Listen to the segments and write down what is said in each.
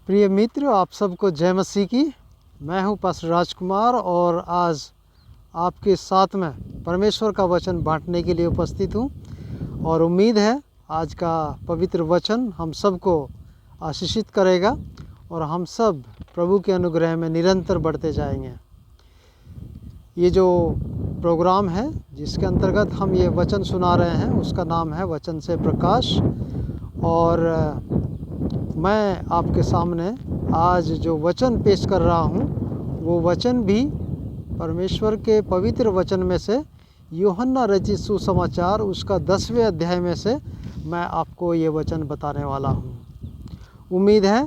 प्रिय मित्र, आप सबको जय मसीह की। मैं हूं पास्टर राजकुमार और आज आपके साथ में परमेश्वर का वचन बांटने के लिए उपस्थित हूं और उम्मीद है आज का पवित्र वचन हम सबको आशीषित करेगा और हम सब प्रभु के अनुग्रह में निरंतर बढ़ते जाएंगे। ये जो प्रोग्राम है जिसके अंतर्गत हम ये वचन सुना रहे हैं उसका नाम है वचन से प्रकाश। और मैं आपके सामने आज जो वचन पेश कर रहा हूँ वो वचन भी परमेश्वर के पवित्र वचन में से यूहन्ना रचित सुसमाचार उसका 10वें अध्याय में से मैं आपको ये वचन बताने वाला हूँ। उम्मीद है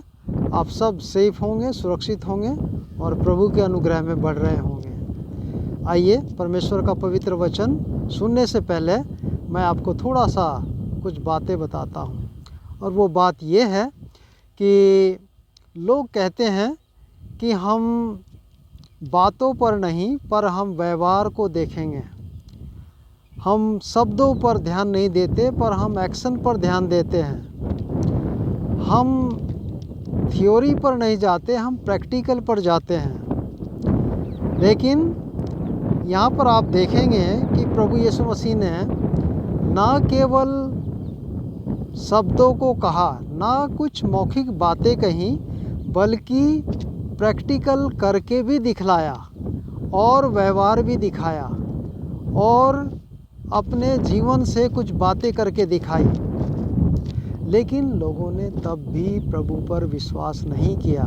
आप सब सेफ होंगे, सुरक्षित होंगे और प्रभु के अनुग्रह में बढ़ रहे होंगे। आइए परमेश्वर का पवित्र वचन सुनने से पहले मैं आपको थोड़ा सा कुछ बातें बताता हूँ। और वो बात ये है कि लोग कहते हैं कि हम बातों पर नहीं पर हम व्यवहार को देखेंगे। हम शब्दों पर ध्यान नहीं देते पर हम एक्शन पर ध्यान देते हैं। हम थ्योरी पर नहीं जाते, हम प्रैक्टिकल पर जाते हैं। लेकिन यहाँ पर आप देखेंगे कि प्रभु यीशु मसीह ने ना केवल शब्दों को कहा, ना कुछ मौखिक बातें कहीं, बल्कि प्रैक्टिकल करके भी दिखलाया और व्यवहार भी दिखाया और अपने जीवन से कुछ बातें करके दिखाई। लेकिन लोगों ने तब भी प्रभु पर विश्वास नहीं किया।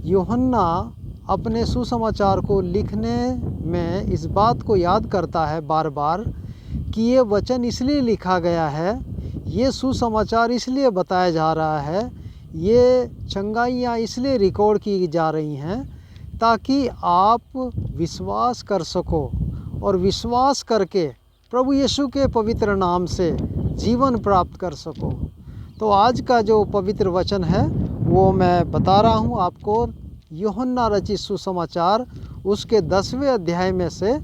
यूहन्ना अपने सुसमाचार को लिखने में इस बात को याद करता है बार बार कि ये वचन इसलिए लिखा गया है, ये सुसमाचार इसलिए बताया जा रहा है, ये चंगाइयाँ इसलिए रिकॉर्ड की जा रही हैं ताकि आप विश्वास कर सको और विश्वास करके प्रभु यीशु के पवित्र नाम से जीवन प्राप्त कर सको। तो आज का जो पवित्र वचन है वो मैं बता रहा हूँ आपको यूहन्ना रचित सुसमाचार उसके 10वें अध्याय में से।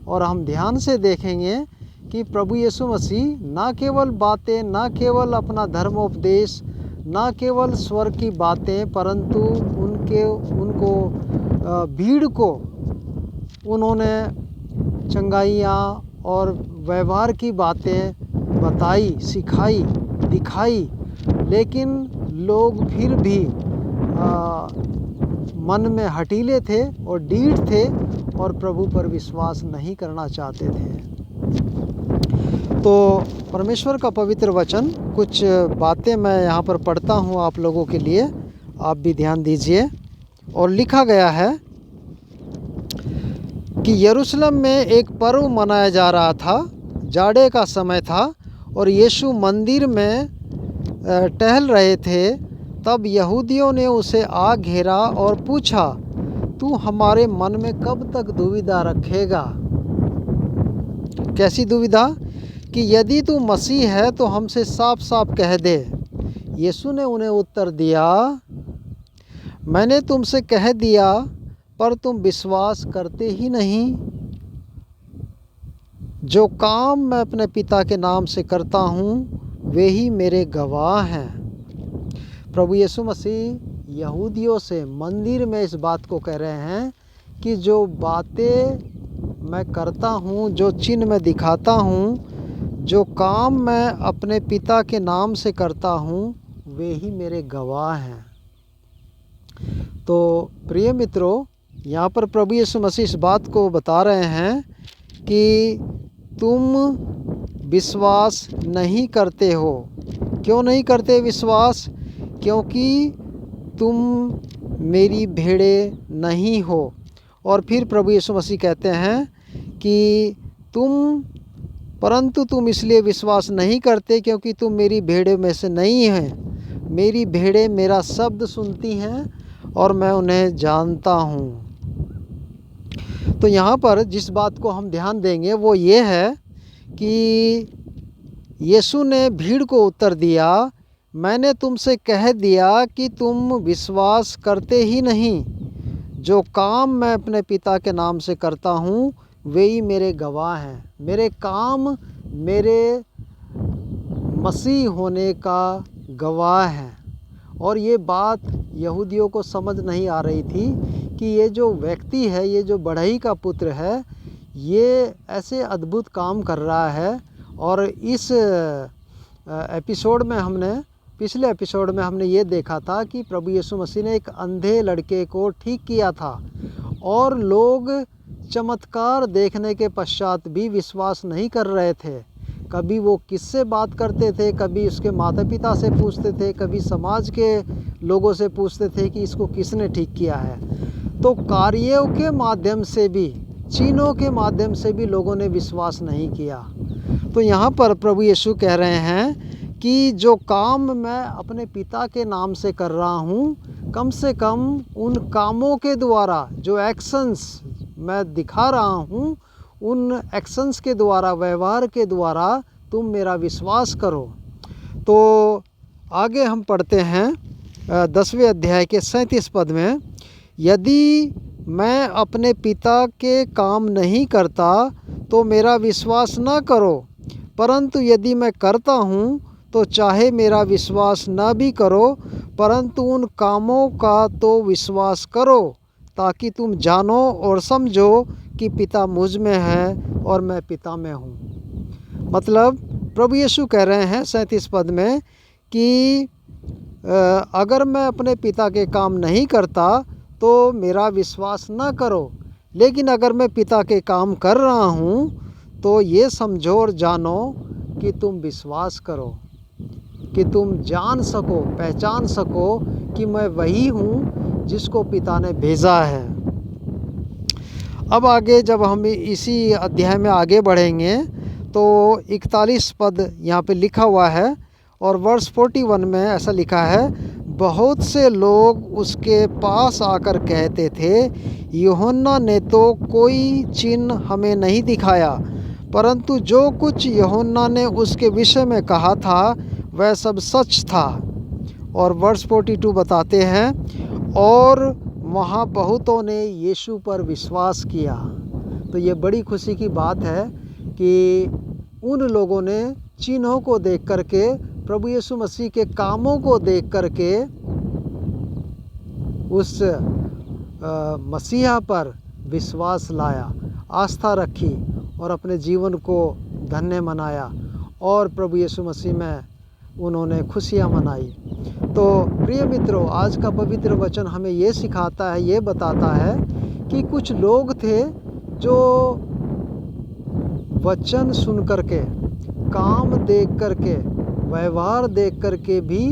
और हम ध्यान से देखेंगे कि प्रभु यीशु मसीह ना केवल बातें, ना केवल अपना धर्मोपदेश, ना केवल स्वर्ग की बातें, परंतु उनको भीड़ को उन्होंने चंगाइयाँ और व्यवहार की बातें बताई, सिखाई, दिखाई। लेकिन लोग फिर भी मन में हठीले थे और ढीठ थे और प्रभु पर विश्वास नहीं करना चाहते थे। तो परमेश्वर का पवित्र वचन कुछ बातें मैं यहाँ पर पढ़ता हूँ आप लोगों के लिए, आप भी ध्यान दीजिए। और लिखा गया है कि यरूशलेम में एक पर्व मनाया जा रहा था, जाड़े का समय था और यीशु मंदिर में टहल रहे थे। तब यहूदियों ने उसे आ घेरा और पूछा, तू हमारे मन में कब तक दुविधा रखेगा? कैसी दुविधा? कि यदि तू मसीह है तो हमसे साफ साफ कह दे। यीशु ने उन्हें उत्तर दिया, मैंने तुमसे कह दिया पर तुम विश्वास करते ही नहीं। जो काम मैं अपने पिता के नाम से करता हूँ वे ही मेरे गवाह हैं। प्रभु यीशु मसीह यहूदियों से मंदिर में इस बात को कह रहे हैं कि जो बातें मैं करता हूँ, जो चिन्ह मैं दिखाता हूँ, जो काम मैं अपने पिता के नाम से करता हूँ वे ही मेरे गवाह हैं। तो प्रिय मित्रों, यहाँ पर प्रभु यीशु मसीह इस बात को बता रहे हैं कि तुम विश्वास नहीं करते हो। क्यों नहीं करते विश्वास? क्योंकि तुम मेरी भेड़ें नहीं हो। और फिर प्रभु यीशु मसीह कहते हैं कि परंतु तुम इसलिए विश्वास नहीं करते क्योंकि तुम मेरी भेड़ों में से नहीं हैं। मेरी भेड़ें मेरा शब्द सुनती हैं और मैं उन्हें जानता हूँ। तो यहाँ पर जिस बात को हम ध्यान देंगे वो ये है कि यीशु ने भीड़ को उत्तर दिया, मैंने तुमसे कह दिया कि तुम विश्वास करते ही नहीं। जो काम मैं अपने पिता के नाम से करता हूँ वे ही मेरे गवाह हैं। मेरे काम मेरे मसीह होने का गवाह है और ये बात यहूदियों को समझ नहीं आ रही थी कि ये जो व्यक्ति है, ये जो बढ़ई का पुत्र है, ये ऐसे अद्भुत काम कर रहा है। और इस एपिसोड में पिछले एपिसोड में हमने ये देखा था कि प्रभु यीशु मसीह ने एक अंधे लड़के को ठीक किया था और लोग चमत्कार देखने के पश्चात भी विश्वास नहीं कर रहे थे। कभी वो किससे बात करते थे, कभी उसके माता पिता से पूछते थे, कभी समाज के लोगों से पूछते थे कि इसको किसने ठीक किया है। तो कार्यों के माध्यम से भी, चिन्हों के माध्यम से भी लोगों ने विश्वास नहीं किया। तो यहाँ पर प्रभु यीशु कह रहे हैं कि जो काम मैं अपने पिता के नाम से कर रहा हूँ, कम से कम उन कामों के द्वारा, जो एक्शंस मैं दिखा रहा हूँ, उन एक्शंस के द्वारा, व्यवहार के द्वारा तुम मेरा विश्वास करो। तो आगे हम पढ़ते हैं 10वें अध्याय के 37 पद में, यदि मैं अपने पिता के काम नहीं करता तो मेरा विश्वास न करो, परंतु यदि मैं करता हूँ तो चाहे मेरा विश्वास न भी करो, परंतु उन कामों का तो विश्वास करो, ताकि तुम जानो और समझो कि पिता मुझ में है और मैं पिता में हूँ। मतलब प्रभु यीशु कह रहे हैं 37 पद में कि अगर मैं अपने पिता के काम नहीं करता तो मेरा विश्वास न करो, लेकिन अगर मैं पिता के काम कर रहा हूँ तो ये समझो और जानो कि तुम विश्वास करो, कि तुम जान सको, पहचान सको कि मैं वही हूँ जिसको पिता ने भेजा है। अब आगे जब हम इसी अध्याय में आगे बढ़ेंगे तो 41 पद यहाँ पे लिखा हुआ है और वर्ष 41 में ऐसा लिखा है, बहुत से लोग उसके पास आकर कहते थे, यूहन्ना ने तो कोई चिन्ह हमें नहीं दिखाया, परंतु जो कुछ यूहन्ना ने उसके विषय में कहा था वह सब सच था। और वर्ष 42 बताते हैं, और वहाँ बहुतों ने यीशु पर विश्वास किया। तो ये बड़ी खुशी की बात है कि उन लोगों ने चिन्हों को देख करके, प्रभु यीशु मसीह के कामों को देख करके उस मसीहा पर विश्वास लाया, आस्था रखी और अपने जीवन को धन्य मनाया और प्रभु यीशु मसीह में उन्होंने खुशियाँ मनाई। तो प्रिय मित्रों, आज का पवित्र वचन हमें ये सिखाता है, ये बताता है कि कुछ लोग थे जो वचन सुन करके, काम देख करके, व्यवहार देख करके भी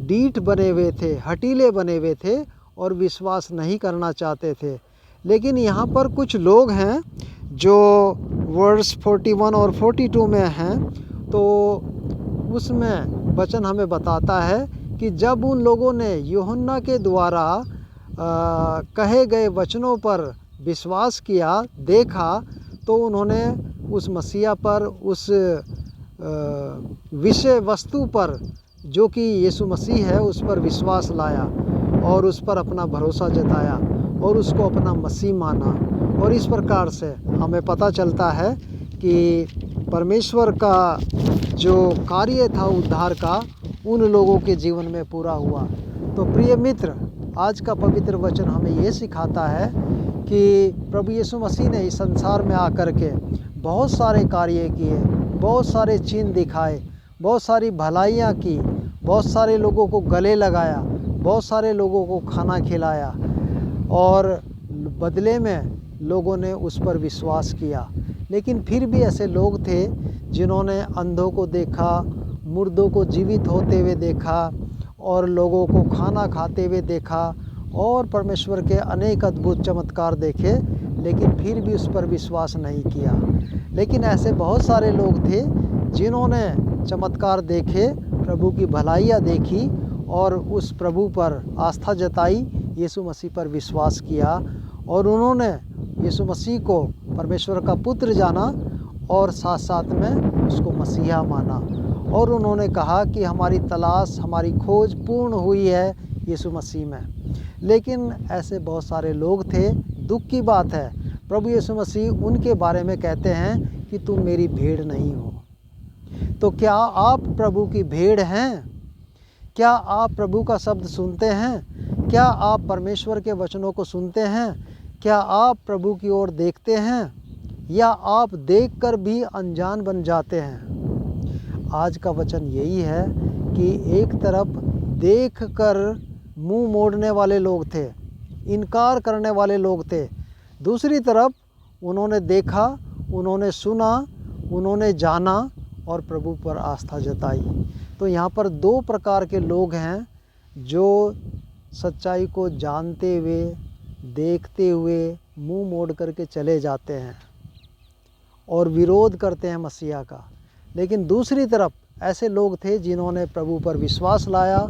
डीठ बने हुए थे, हटीले बने हुए थे और विश्वास नहीं करना चाहते थे। लेकिन यहाँ पर कुछ लोग हैं जो वर्स 41 और 42 में हैं, तो उसमें वचन हमें बताता है कि जब उन लोगों ने यूहन्ना के द्वारा कहे गए वचनों पर विश्वास किया, देखा, तो उन्होंने उस मसीहा पर, उस विषय वस्तु पर जो कि यीशु मसीह है, उस पर विश्वास लाया और उस पर अपना भरोसा जताया और उसको अपना मसीह माना। और इस प्रकार से हमें पता चलता है कि परमेश्वर का जो कार्य था उद्धार का, उन लोगों के जीवन में पूरा हुआ। तो प्रिय मित्र, आज का पवित्र वचन हमें ये सिखाता है कि प्रभु यीशु मसीह ने इस संसार में आकर के बहुत सारे कार्य किए, बहुत सारे चिन्ह दिखाए, बहुत सारी भलाइयाँ की, बहुत सारे लोगों को गले लगाया, बहुत सारे लोगों को खाना खिलाया और बदले में लोगों ने उस पर विश्वास किया। लेकिन फिर भी ऐसे लोग थे जिन्होंने अंधों को देखा, मुर्दों को जीवित होते हुए देखा और लोगों को खाना खाते हुए देखा और परमेश्वर के अनेक अद्भुत चमत्कार देखे, लेकिन फिर भी उस पर विश्वास नहीं किया। लेकिन ऐसे बहुत सारे लोग थे जिन्होंने चमत्कार देखे, प्रभु की भलाइयाँ देखी और उस प्रभु पर आस्था जताई, यीशु मसीह पर विश्वास किया और उन्होंने यीशु मसीह को परमेश्वर का पुत्र जाना और साथ साथ में उसको मसीहा माना। और उन्होंने कहा कि हमारी तलाश, हमारी खोज पूर्ण हुई है यीशु मसीह में। लेकिन ऐसे बहुत सारे लोग थे। दुख की बात है, प्रभु यीशु मसीह उनके बारे में कहते हैं कि तुम मेरी भेड़ नहीं हो। तो क्या आप प्रभु की भेड़ हैं? क्या आप प्रभु का शब्द सुनते हैं? क्या आप परमेश्वर के वचनों को सुनते हैं? क्या आप प्रभु की ओर देखते हैं, या आप देखकर भी अनजान बन जाते हैं? आज का वचन यही है कि एक तरफ देखकर मुंह मोड़ने वाले लोग थे, इनकार करने वाले लोग थे, दूसरी तरफ उन्होंने देखा, उन्होंने सुना, उन्होंने जाना और प्रभु पर आस्था जताई। तो यहाँ पर दो प्रकार के लोग हैं जो सच्चाई को जानते हुए, देखते हुए मुंह मोड़ करके चले जाते हैं और विरोध करते हैं मसीहा का। लेकिन दूसरी तरफ ऐसे लोग थे जिन्होंने प्रभु पर विश्वास लाया,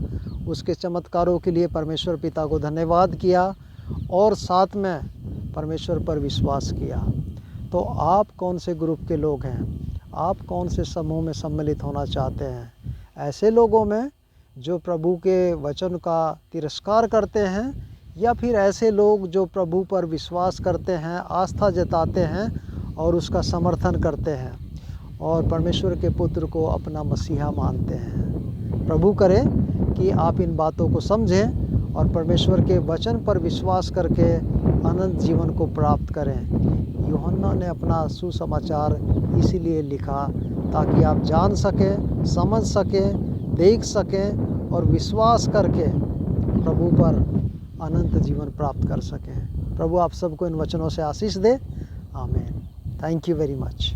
उसके चमत्कारों के लिए परमेश्वर पिता को धन्यवाद किया और साथ में परमेश्वर पर विश्वास किया। तो आप कौन से ग्रुप के लोग हैं? आप कौन से समूह में सम्मिलित होना चाहते हैं? ऐसे लोगों में जो प्रभु के वचन का तिरस्कार करते हैं, या फिर ऐसे लोग जो प्रभु पर विश्वास करते हैं, आस्था जताते हैं और उसका समर्थन करते हैं और परमेश्वर के पुत्र को अपना मसीहा मानते हैं? प्रभु करे कि आप इन बातों को समझें और परमेश्वर के वचन पर विश्वास करके अनंत जीवन को प्राप्त करें। यूहन्ना ने अपना सुसमाचार इसीलिए लिखा ताकि आप जान सकें, समझ सकें, देख सकें और विश्वास करके प्रभु पर अनंत जीवन प्राप्त कर सकें। प्रभु आप सबको इन वचनों से आशीष दे। आमीन। Thank you very much.